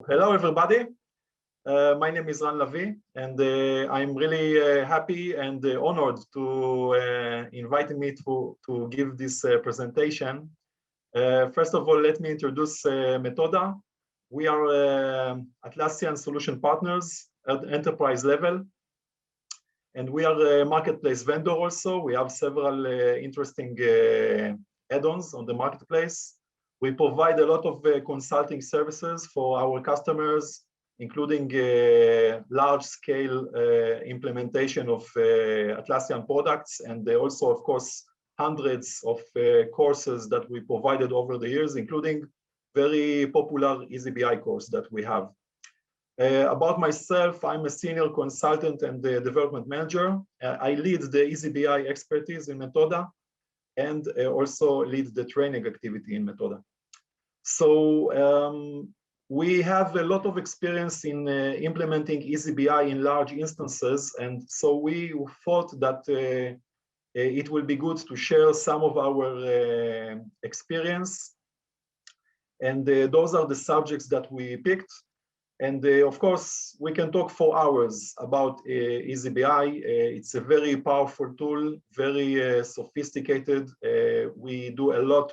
hello everybody. My name is Ran Lavi, and I'm really happy and honored to invite me to give this presentation. First of all, let me introduce Methoda. We are Atlassian solution partners at enterprise level, and we are a marketplace vendor also. We have several interesting add-ons on the marketplace. We provide a lot of consulting services for our customers, including large-scale implementation of Atlassian products, and also, of course, hundreds of courses that we provided over the years, including very popular eazyBI course that we have. About myself, I'm a senior consultant and development manager. I lead the eazyBI expertise in Methoda, and also lead the training activity in Methoda. So we have a lot of experience in implementing eazyBI in large instances, and so we thought that it will be good to share some of our experience. And those are the subjects that we picked. And of course, we can talk for hours about eazyBI. It's a very powerful tool, very sophisticated. We do a lot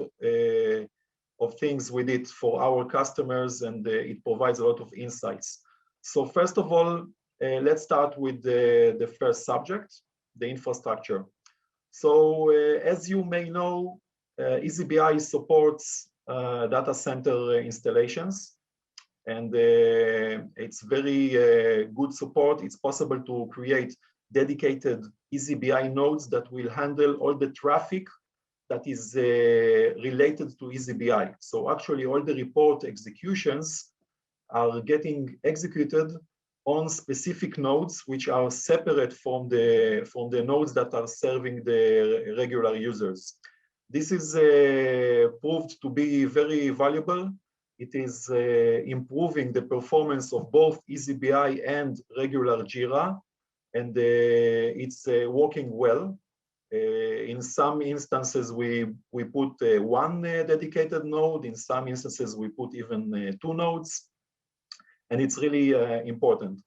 of things with it for our customers, and it provides a lot of insights. So first of all, let's start with the first subject, the infrastructure. So as you may know, eazyBI supports data center installations. And it's very good support. It's possible to create dedicated eazyBI nodes that will handle all the traffic that is related to eazyBI. So actually all the report executions are getting executed on specific nodes, which are separate from the nodes that are serving the regular users. This is proved to be very valuable. It is improving the performance of both eazyBI and regular Jira, and it's working well. In some instances, we put one dedicated node. In some instances, we put even 2 nodes, and it's really important.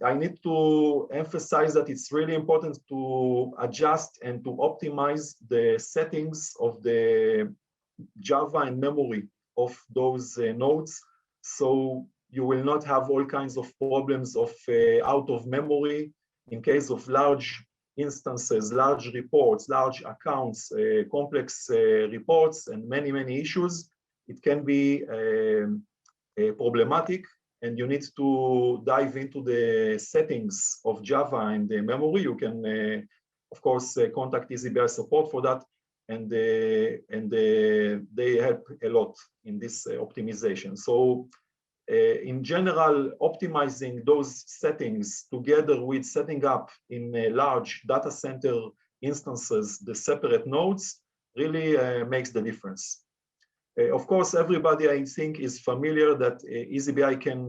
I need to emphasize that it's really important to adjust and to optimize the settings of the Java and memory of those nodes, so you will not have all kinds of problems of out of memory in case of large instances, large reports, large accounts, complex reports, and many issues. It can be problematic, and you need to dive into the settings of Java and the memory. You can, of course, contact eazyBI support for that. And they help a lot in this optimization. So in general, optimizing those settings together with setting up in large data center instances the separate nodes really makes the difference. Of course, everybody, I think, is familiar that eazyBI can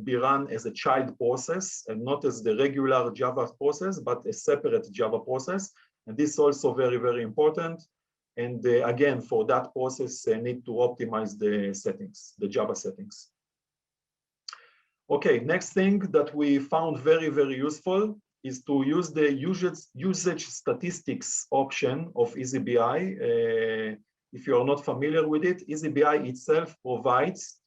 be run as a child process and not as the regular Java process, but a separate Java process. And this is also very important. And again, for that process, need to optimize the settings, the Java settings. Okay, next thing that we found very useful is to use the usage statistics option of eazyBI. If you are not familiar with it, eazyBI itself provides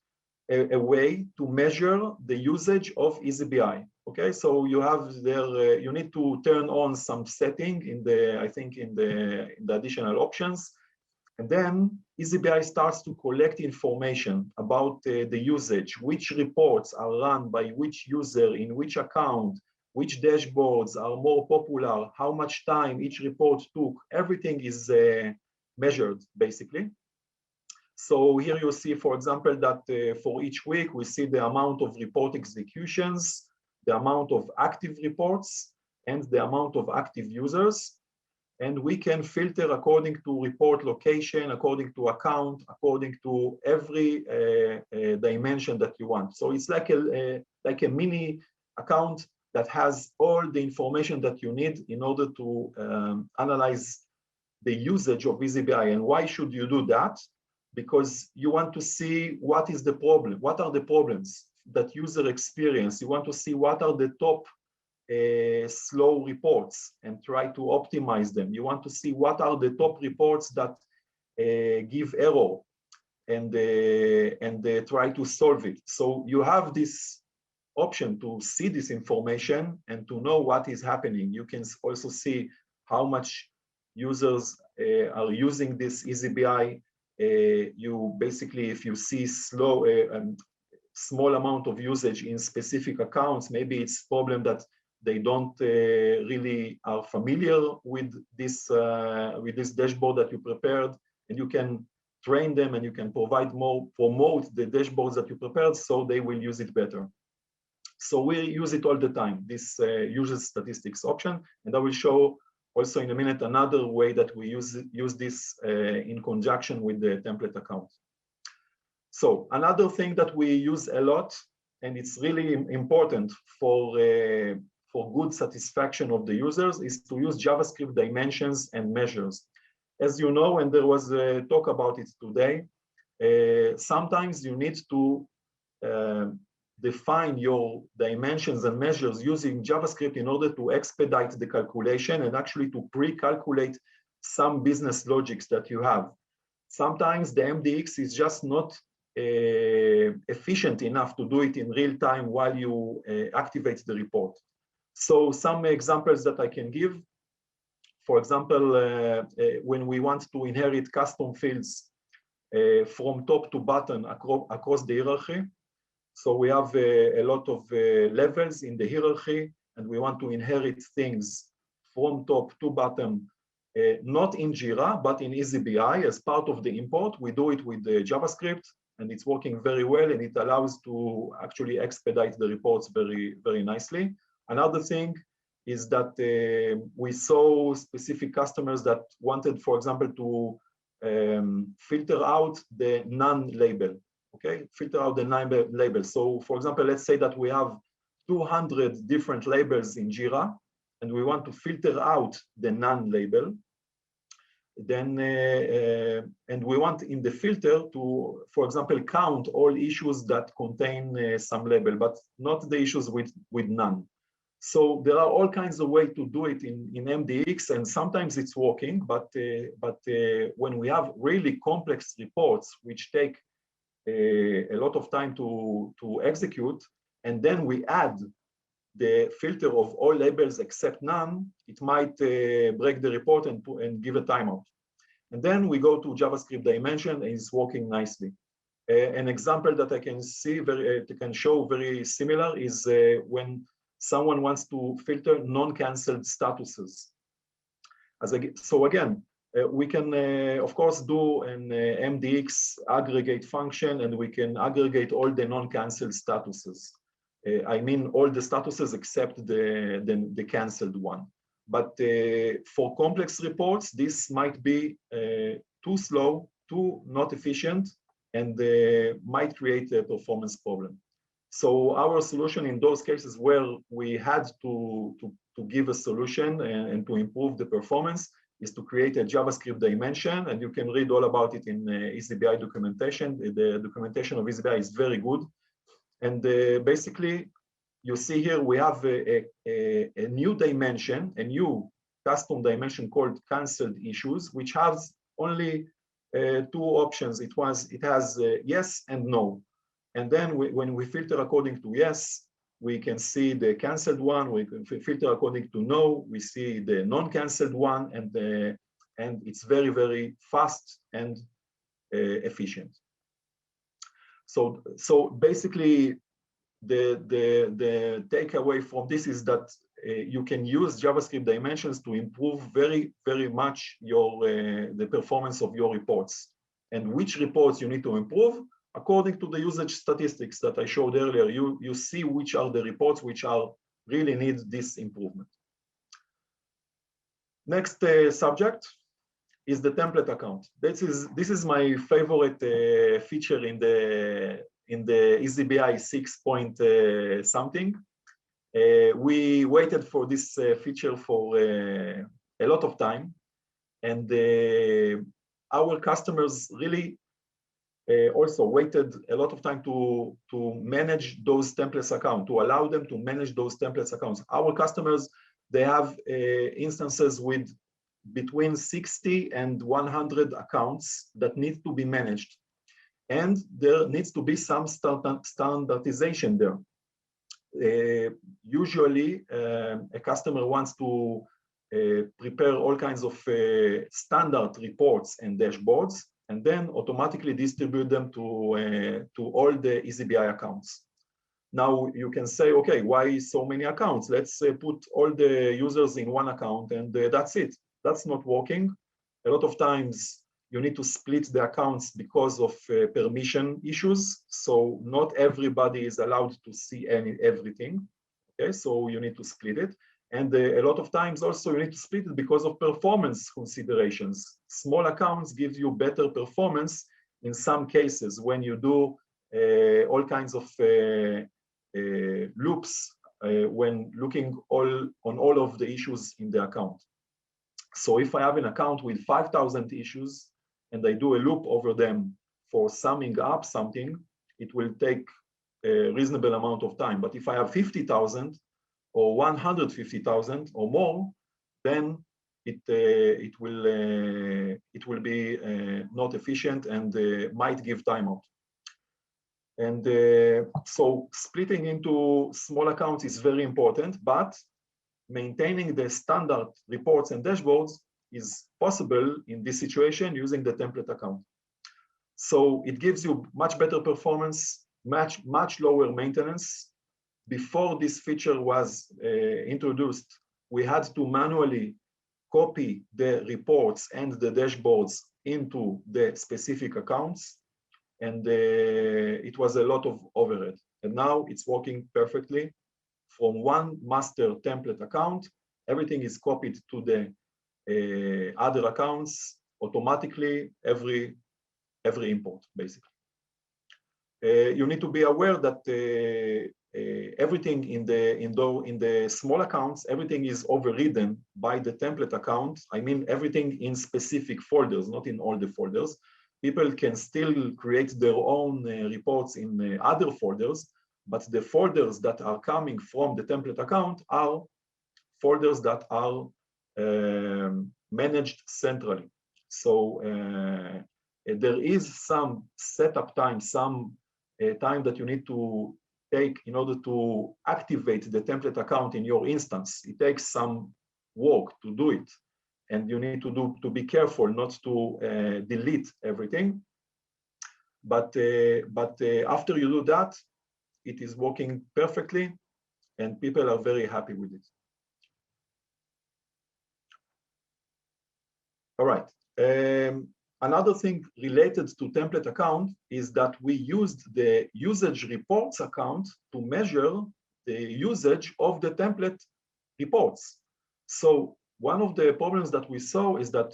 a way to measure the usage of eazyBI. Okay, so you have there, you need to turn on some setting in the, I think in the additional options. And then eazyBI starts to collect information about the usage, which reports are run by which user, in which account, which dashboards are more popular, how much time each report took. Everything is measured, basically. So here you see, for example, that for each week, we see the amount of report executions, the amount of active reports, and the amount of active users. And we can filter according to report location, according to account, according to every dimension that you want. So it's like a mini account that has all the information that you need in order to analyze the usage of eazyBI. And why should you do that? because you want to see what is the problem, what are the problems that user experience. You want to see what are the top slow reports and try to optimize them. You want to see what are the top reports that give error and try to solve it. So you have this option to see this information and to know what is happening. You can also see how much users are using this eazyBI. You basically, if you see small amount of usage in specific accounts, maybe it's a problem that they don't really are familiar with this dashboard that you prepared, and you can train them and you can promote the dashboards that you prepared so they will use it better. So we use it all the time, this user statistics option, and I will show also in a minute another way that we use this in conjunction with the template account. So another thing that we use a lot, and it's really important for good satisfaction of the users, is to use JavaScript dimensions and measures. As you know, and there was a talk about it today, sometimes you need to define your dimensions and measures using JavaScript in order to expedite the calculation and actually to pre-calculate some business logics that you have. Sometimes the MDX is just not efficient enough to do it in real time while you activate the report. So some examples that I can give, for example, when we want to inherit custom fields from top to bottom across the hierarchy. So we have a lot of levels in the hierarchy, and we want to inherit things from top to bottom, not in Jira, but in eazyBI as part of the import. We do it with the JavaScript, and it's working very well, and it allows to actually expedite the reports very, very nicely. Another thing is that we saw specific customers that wanted, for example, to filter out the non-label. Okay, filter out the non-label. So, for example, let's say that we have 200 different labels in Jira, and we want to filter out the non-label. Then, and we want in the filter to, for example, count all issues that contain some label, but not the issues with none. So there are all kinds of ways to do it in MDX, and sometimes it's working, but when we have really complex reports, which take a lot of time to execute, and then we add the filter of all labels except none, it might break the report and give a timeout. And then we go to JavaScript dimension, and it's working nicely. An example that I can see can show very similar is when someone wants to filter non-cancelled statuses. So again, we can, of course, do an MDX aggregate function, and we can aggregate all the non-cancelled statuses. I mean, all the statuses except the cancelled one. But for complex reports, this might be too slow, too not efficient, and might create a performance problem. So our solution in those cases where we had to give a solution and to improve the performance is to create a JavaScript dimension, and you can read all about it in eazyBI documentation. The documentation of eazyBI is very good. And basically, you see here we have a new dimension, a new custom dimension called canceled issues, which has only two options. It has yes and no. And then when we filter according to yes, we can see the canceled one. We can filter according to no, we see the non-canceled one, and it's very, very fast and efficient. So basically, the takeaway from this is that you can use JavaScript dimensions to improve very, very much the performance of your reports. And which reports you need to improve? According to the usage statistics that I showed earlier, you see which are the reports which really need this improvement. Next subject is the template account. This is my favorite feature in the eazyBI 6 point something. We waited for this feature for a lot of time, and our customers really also waited a lot of time to manage those templates account, to allow them to manage those templates accounts. Our customers, they have instances with between 60 and 100 accounts that need to be managed. And there needs to be some standardization there. Usually, a customer wants to prepare all kinds of standard reports and dashboards, and then automatically distribute them to all the eazyBI accounts. Now you can say, okay, why so many accounts? Let's put all the users in one account and that's it. That's not working. A lot of times you need to split the accounts because of permission issues. So not everybody is allowed to see everything. Okay, so you need to split it. And a lot of times also you need to split it because of performance considerations. Small accounts give you better performance in some cases when you do all kinds of loops when looking on all of the issues in the account. So if I have an account with 5,000 issues and I do a loop over them for summing up something, it will take a reasonable amount of time. But if I have 50,000 or 150,000 or more, then it will be not efficient and might give timeout. And so splitting into small accounts is very important, but maintaining the standard reports and dashboards is possible in this situation using the template account. So it gives you much better performance, much lower maintenance. Before this feature was introduced, we had to manually copy the reports and the dashboards into the specific accounts, and it was a lot of overhead. And now it's working perfectly. From one master template account, everything is copied to the other accounts automatically every import, basically. You need to be aware that everything in the small accounts, everything is overridden by the template account. I mean, everything in specific folders, not in all the folders. People can still create their own reports in other folders, but the folders that are coming from the template account are folders that are managed centrally. So there is some setup time, some time that you need to take in order to activate the template account in your instance. It takes some work to do it, and you need to be careful not to delete everything. But after you do that, it is working perfectly, and people are very happy with it. All right. Another thing related to template account is that we used the usage reports account to measure the usage of the template reports. So one of the problems that we saw is that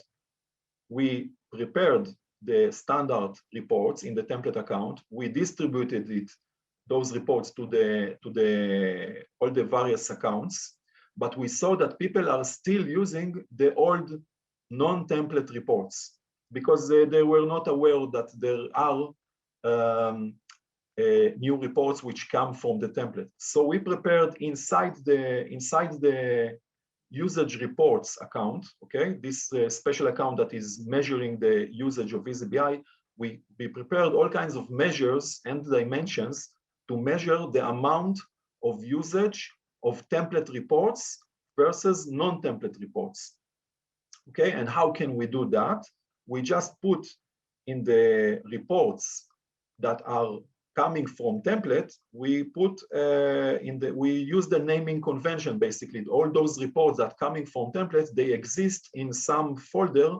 we prepared the standard reports in the template account. We distributed those reports to all the various accounts, but we saw that people are still using the old non-template reports because they were not aware that there are new reports which come from the template. So we prepared inside the usage reports account, okay, this special account that is measuring the usage of eazyBI. We prepared all kinds of measures and dimensions to measure the amount of usage of template reports versus non-template reports. Okay, and how can we do that? We just put in the reports that are coming from template, we use the naming convention, basically. All those reports that are coming from templates, they exist in some folder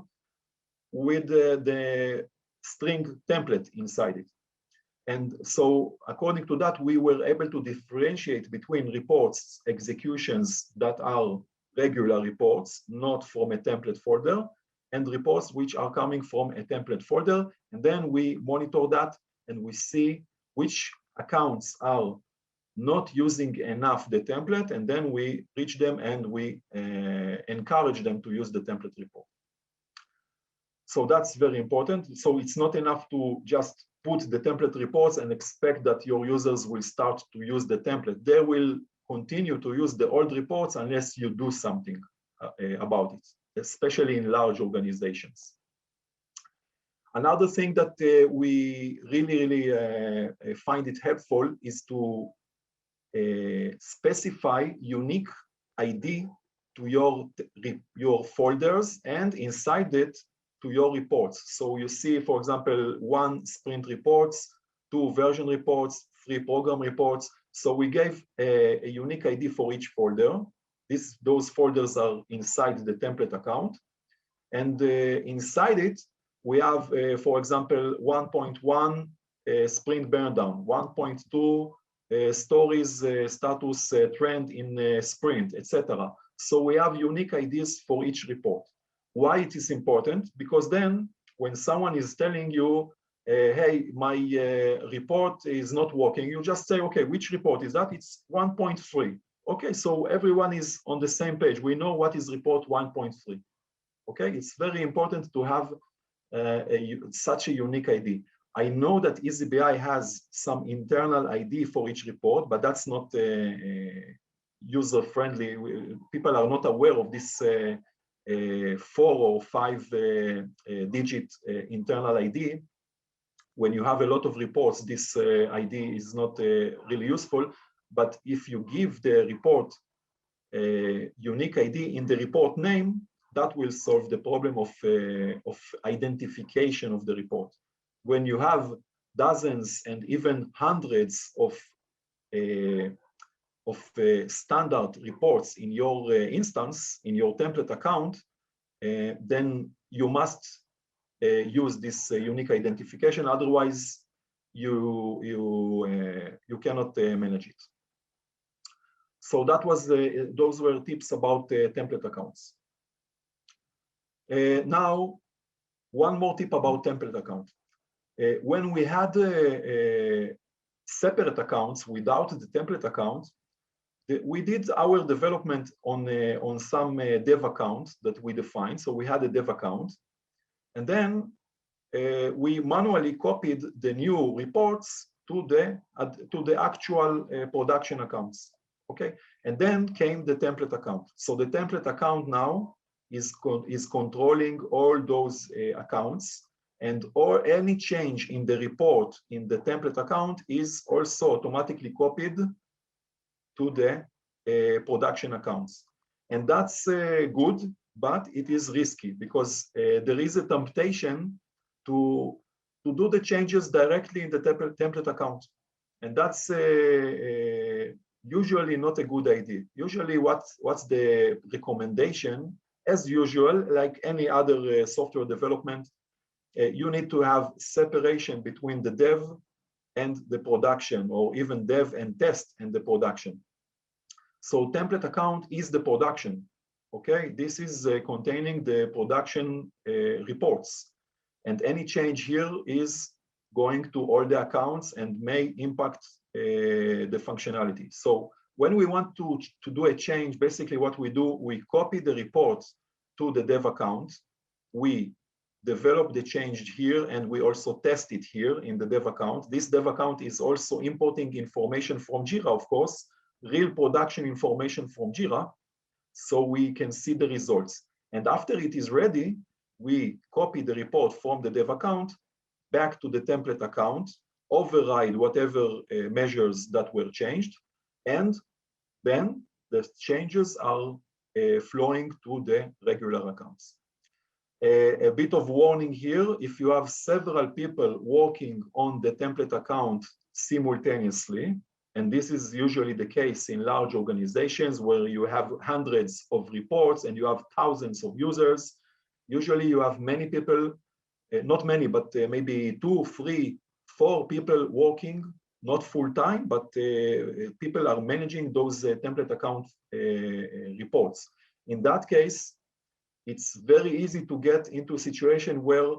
with the string template inside it. And so according to that, we were able to differentiate between reports executions that are regular reports, not from a template folder, and reports which are coming from a template folder. And then we monitor that and we see which accounts are not using enough the template, and then we reach them and we encourage them to use the template report. So that's very important. So it's not enough to just put the template reports and expect that your users will start to use the template. They will continue to use the old reports unless you do something about it, especially in large organizations. Another thing that we really find it helpful is to specify unique ID to your folders and inside it to your reports. So you see, for example, 1 sprint reports, 2 version reports, 3 program reports. So we gave a unique ID for each folder. Those folders are inside the template account. And inside it, we have, for example, 1.1 sprint burn down, 1.2 stories status trend in sprint, etc. So we have unique IDs for each report. Why it is important? Because then when someone is telling you, hey, my report is not working, you just say, okay, which report is that? It's 1.3. Okay, so everyone is on the same page. We know what is report 1.3. Okay, it's very important to have such a unique ID. I know that eazyBI has some internal ID for each report, but that's not user-friendly. People are not aware of this 4 or 5 digit internal ID. When you have a lot of reports, this ID is not really useful. But if you give the report a unique ID in the report name, that will solve the problem of identification of the report. When you have dozens and even hundreds of standard reports in your instance, in your template account, then you must use this unique identification. Otherwise, you cannot manage it. So that was those were tips about template accounts. Now, one more tip about template account. When we had separate accounts without the template account, we did our development on some dev account that we defined. So we had a dev account, and then we manually copied the new reports to the actual production accounts. Okay, and then came the template account. So the template account now is controlling all those accounts, and any change in the report in the template account is also automatically copied to the production accounts. And that's good, but it is risky because there is a temptation to do the changes directly in the template account. And that's usually not a good idea. Usually what's the recommendation? As usual, like any other software development, you need to have separation between the dev and the production, or even dev and test and the production. So template account is the production, okay? This is containing the production reports. And any change here is going to all the accounts and may impact the functionality. So when we want to do a change, basically what we do, we copy the reports to the dev account, we develop the change here, and we also test it here in the dev account. This dev account is also importing information from Jira, of course, real production information from Jira, so we can see the results. And after it is ready, we copy the report from the dev account back to the template account, override whatever measures that were changed, and then the changes are flowing to the regular accounts. A bit of warning here, if you have several people working on the template account simultaneously, and this is usually the case in large organizations where you have hundreds of reports and you have thousands of users, usually you have many people, not many, but maybe 2, 3, 4 people working, not full-time, but people are managing those template account reports. In that case, it's very easy to get into a situation where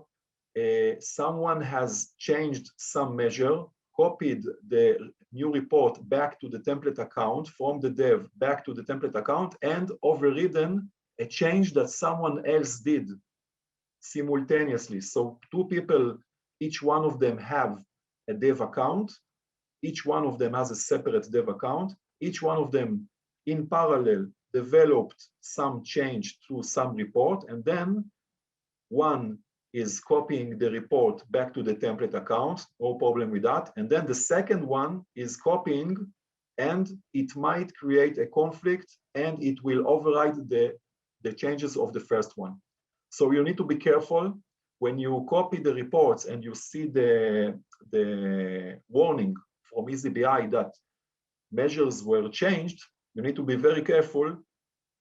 someone has changed some measure, copied the new report back to the template account from the dev back to the template account, and overridden a change that someone else did. simultaneously. So two people, each one of them have a dev account. Each one of them has a separate dev account. Each one of them in parallel developed some change to some report, and then one is copying the report back to the template account, no problem with that. And then the second one is copying, and it might create a conflict, and it will override the changes of the first one. So you need to be careful when you copy the reports and you see the warning from eazyBI that measures were changed. You need to be very careful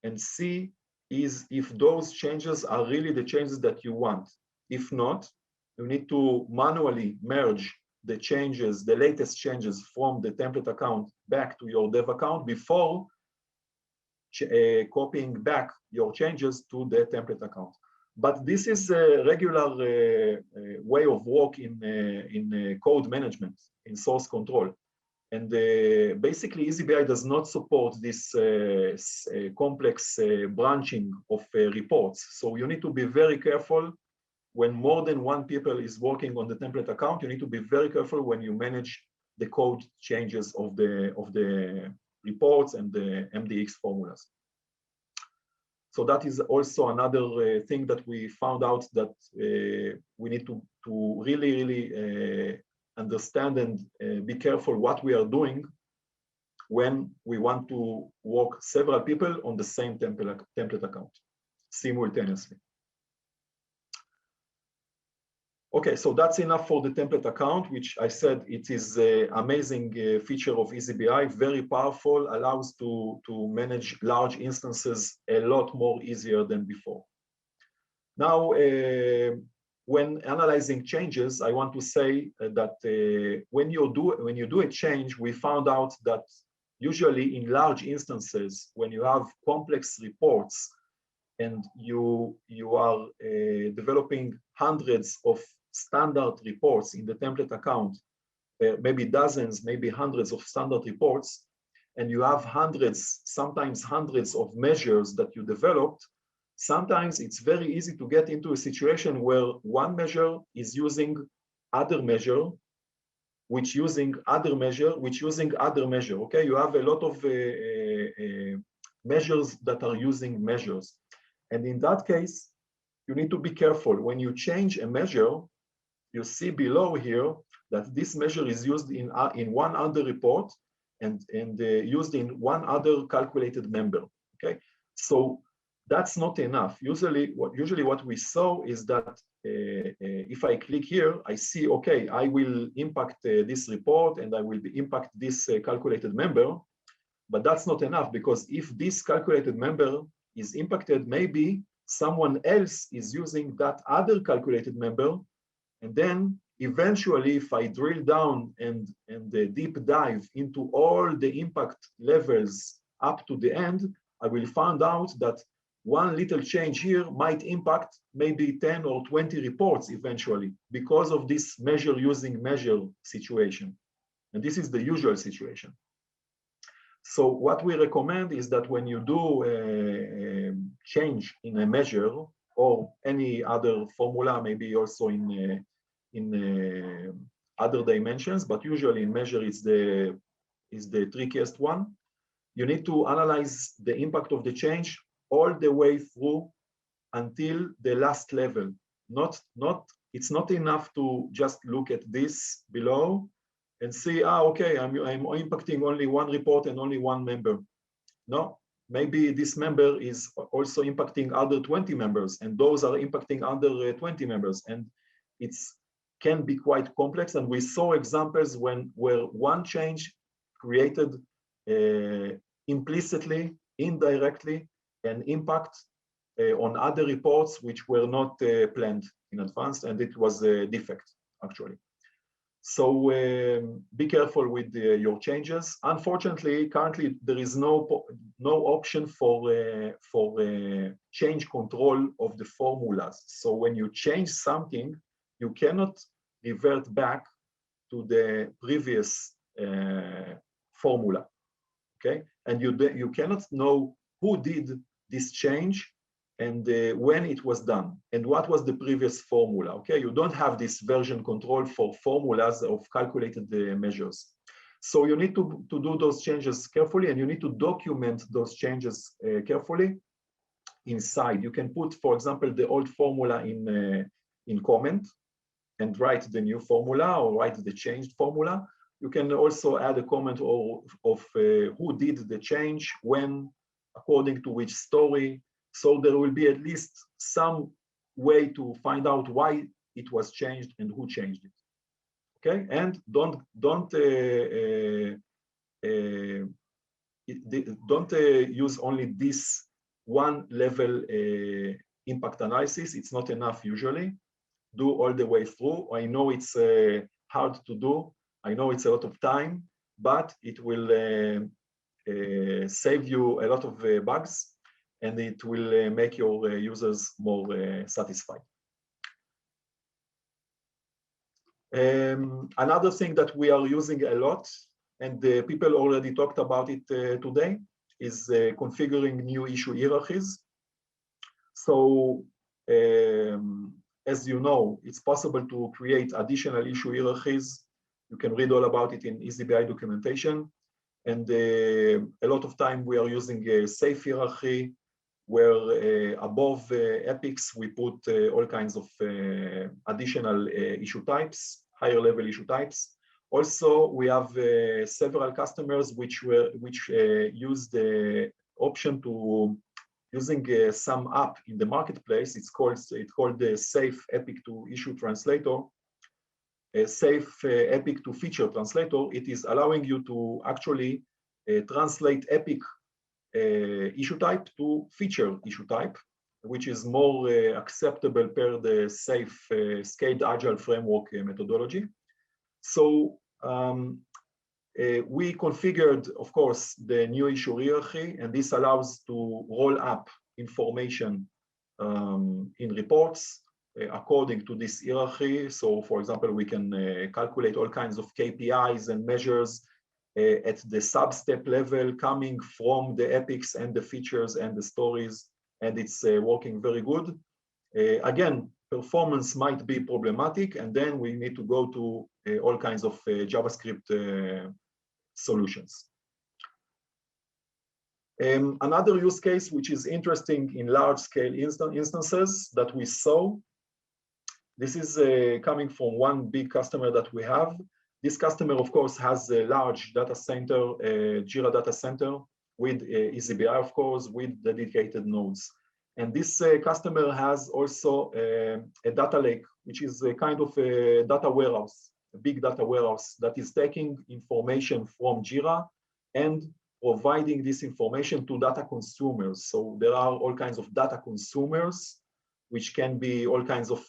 and see if those changes are really the changes that you want. If not, you need to manually merge the changes, the latest changes from the template account back to your dev account before copying back your changes to the template account. But this is a regular way of work in code management, in source control. And basically, eazyBI does not support this complex branching of reports. So you need to be very careful when more than one people is working on the template account. You need to be very careful when you manage the code changes of the reports and the MDX formulas. So that is also another thing that we found out, that we need to really understand and be careful what we are doing when we want to work several people on the same template account simultaneously. Okay, so that's enough for the template account, which I said it is an amazing feature of eazyBI, very powerful, allows to manage large instances a lot more easier than before. Now, when analyzing changes, I want to say that when you do a change, we found out that usually in large instances, when you have complex reports and you are developing hundreds of standard reports in the template account, maybe dozens, maybe hundreds of standard reports, and you have hundreds, sometimes hundreds of measures that you developed, sometimes it's very easy to get into a situation where one measure is using other measure, which using other measure, which using other measure, okay? You have a lot of measures that are using measures. And in that case, you need to be careful. When you change a measure, you see below here that this measure is used in one other report and used in one other calculated member, okay? So that's not enough. Usually what we saw is that if I click here, I see, okay, I will impact this report and I will impact this calculated member, but that's not enough, because if this calculated member is impacted, maybe someone else is using that other calculated member. And then eventually, if I drill down and deep dive into all the impact levels up to the end, I will find out that one little change here might impact maybe 10 or 20 reports eventually, because of this measure using measure situation. And this is the usual situation. So what we recommend is that when you do a change in a measure or any other formula, maybe also in other dimensions, but usually in measure is the trickiest one. You need to analyze the impact of the change all the way through until the last level. It's not enough to just look at this below and see, okay, I'm impacting only one report and only one member. No, maybe this member is also impacting other 20 members, and those are impacting other 20 members, and it's can be quite complex. And we saw examples where one change created implicitly, indirectly, an impact on other reports which were not planned in advance, and it was a defect actually. So be careful with your changes. Unfortunately, currently there is no option for change control of the formulas. So when you change something, you cannot revert back to the previous formula, okay? And you cannot know who did this change and when it was done, and what was the previous formula. Okay, you don't have this version control for formulas of calculated measures. So you need to do those changes carefully, and you need to document those changes carefully inside. You can put, for example, the old formula in comment and write the new formula, or write the changed formula. You can also add a comment of who did the change, when, according to which story. So there will be at least some way to find out why it was changed and who changed it. Okay, and don't use only this one level impact analysis. It's not enough usually. Do all the way through. I know it's hard to do. I know it's a lot of time, but it will save you a lot of bugs, and it will make your users more satisfied. Another thing that we are using a lot, and people already talked about it today, is configuring new issue hierarchies. So as you know, it's possible to create additional issue hierarchies. You can read all about it in eazyBI documentation. And a lot of time we are using a safe hierarchy, where above epics, we put all kinds of additional issue types, higher level issue types. Also, we have several customers which use the option to using some app in the marketplace. It's called the Safe Epic to Issue Translator, a Safe Epic to Feature Translator. It is allowing you to actually translate epic issue type to feature issue type, which is more acceptable per the safe scaled agile framework methodology. So we configured, of course, the new issue hierarchy, and this allows to roll up information in reports according to this hierarchy. So, for example, we can calculate all kinds of KPIs and measures at the sub-step level, coming from the epics and the features and the stories, and it's working very good. Again, performance might be problematic, and then we need to go to all kinds of JavaScript solutions. Another use case which is interesting in large-scale instances that we saw, this is coming from one big customer that we have. This customer, of course, has a large data center, Jira data center, with eazyBI, of course, with dedicated nodes. And this customer has also a data lake, which is a kind of a data warehouse, a big data warehouse that is taking information from Jira and providing this information to data consumers. So there are all kinds of data consumers, which can be all kinds of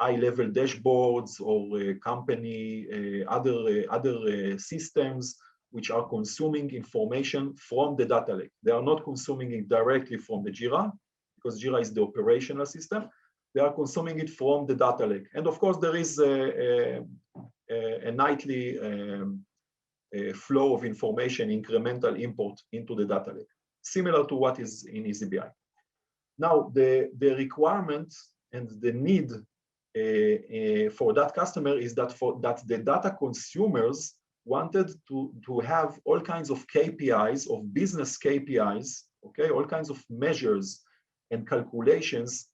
high-level dashboards or company, other systems which are consuming information from the data lake. They are not consuming it directly from the Jira, because Jira is the operational system. They are consuming it from the data lake. And of course, there is a nightly flow of information, incremental import into the data lake, similar to what is in eazyBI. Now, the requirement and the need for that customer is that the data consumers wanted to have all kinds of KPIs, of business KPIs, okay, all kinds of measures and calculations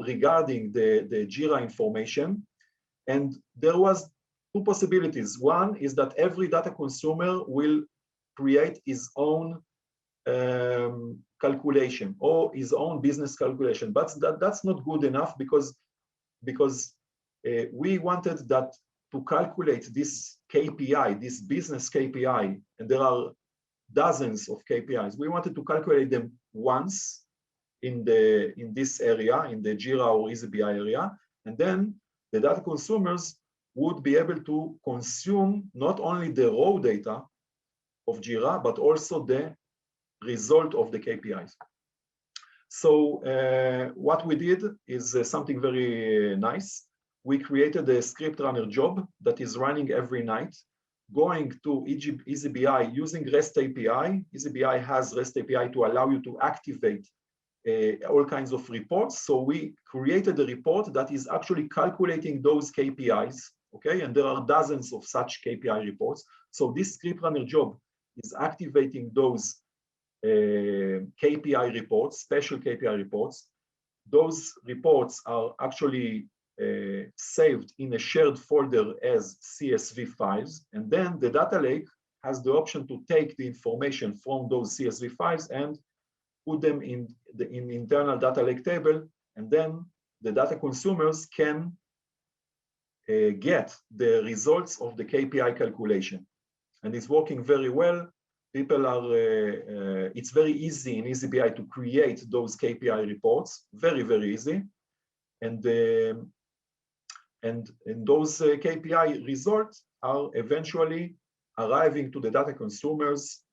regarding the Jira information. And there was two possibilities. One is that every data consumer will create his own calculation or his own business calculation, but that's not good enough, because we wanted that to calculate this KPI, this business KPI, and there are dozens of KPIs. We wanted to calculate them once in this area, in the Jira or eazyBI area, and then the data consumers would be able to consume not only the raw data of Jira, but also the result of the KPIs. So what we did is something very nice. We created a script runner job that is running every night. going to eazyBI using REST API. eazyBI has REST API to allow you to activate all kinds of reports. So we created a report that is actually calculating those KPIs, okay? And there are dozens of such KPI reports. So this script runner job is activating those KPI reports, special KPI reports. Those reports are actually saved in a shared folder as CSV files. And then the data lake has the option to take the information from those CSV files and put them in the internal data lake table. And then the data consumers can get the results of the KPI calculation. And it's working very well. People are, it's very easy in eazyBI to create those KPI reports, very, very easy. And those KPI results are eventually arriving to the data consumers,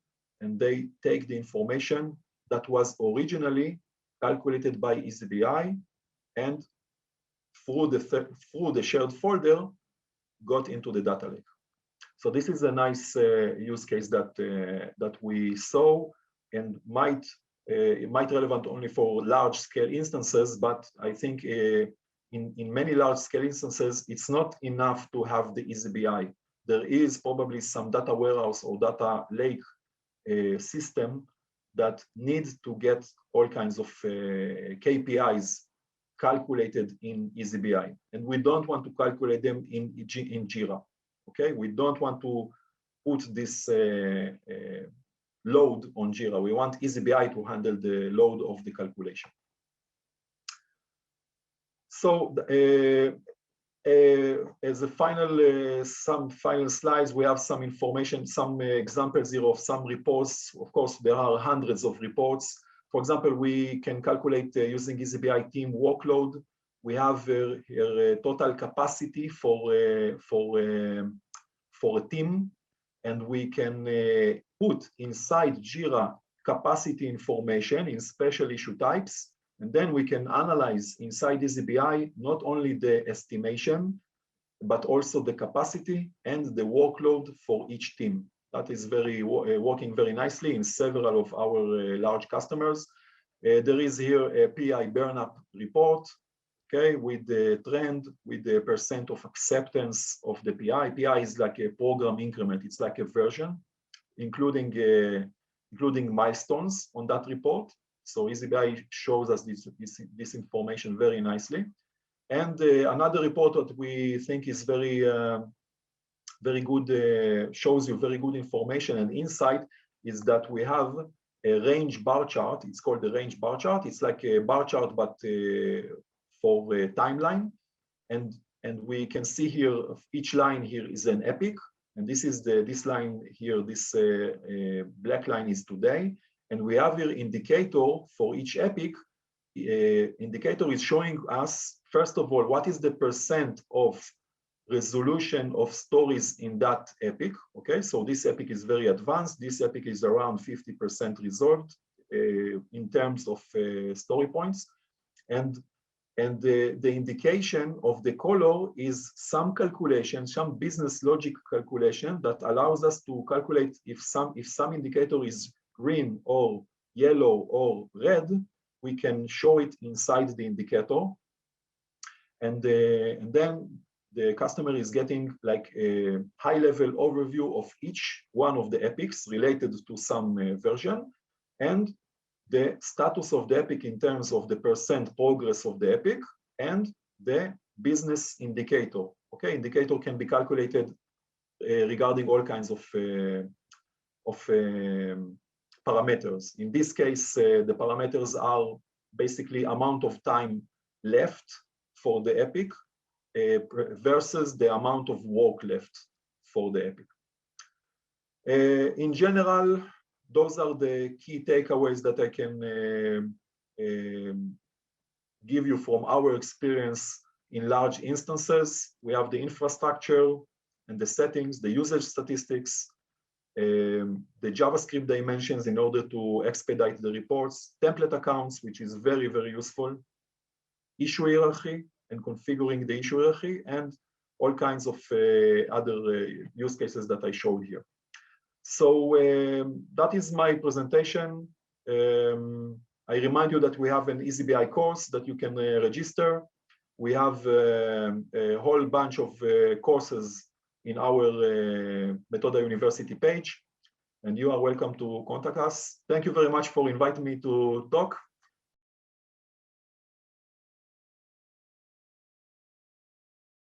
and they take the information that was originally calculated by eazyBI and through the shared folder got into the data lake. So this is a nice use case that we saw, and it might relevant only for large scale instances, but I think in many large scale instances, it's not enough to have the eazyBI. There is probably some data warehouse or data lake system that needs to get all kinds of KPIs calculated in eazyBI. And we don't want to calculate them in Jira. Okay, we don't want to put this load on Jira. We want eazyBI to handle the load of the calculation. So as a final, some final slides, we have some information, some examples here of some reports. Of course, there are hundreds of reports. For example, we can calculate using eazyBI team workload. We have here total capacity for a team, and we can put inside Jira capacity information in special issue types, and then we can analyze inside eazyBI not only the estimation, but also the capacity and the workload for each team. That is working very nicely in several of our large customers. There is here a PI burn-up report, okay, with the trend, with the percent of acceptance of the PI. PI is like a program increment. It's like a version, including milestones on that report. So eazyBI shows us this information very nicely. And another report that we think is very good, shows you very good information and insight, is that we have a range bar chart. It's called the range bar chart. It's like a bar chart, but for a timeline. And we can see here, each line here is an epic. And this is this line here, this black line is today. And we have here indicator for each epic. Indicator is showing us, first of all, what is the percent of resolution of stories in that epic. Okay, so this epic is very advanced. This epic is around 50% resolved in terms of story points. And the indication of the color is some calculation, some business logic calculation that allows us to calculate if some indicator is green or yellow or red, we can show it inside the indicator. And then the customer is getting like a high-level overview of each one of the epics related to some version, and the status of the epic in terms of the percent progress of the epic, and the business indicator. Okay, indicator can be calculated regarding all kinds of parameters. In this case, the parameters are basically amount of time left for the epic versus the amount of work left for the epic. In general, those are the key takeaways that I can give you from our experience in large instances. We have the infrastructure and the settings, the usage statistics, the JavaScript dimensions in order to expedite the reports, template accounts, which is very, very useful, issue hierarchy and configuring the issue hierarchy, and all kinds of other use cases that I showed here. So that is my presentation. I remind you that we have an eazyBI course that you can register. We have a whole bunch of courses in our Methoda University page, and you are welcome to contact us. Thank you very much for inviting me to talk.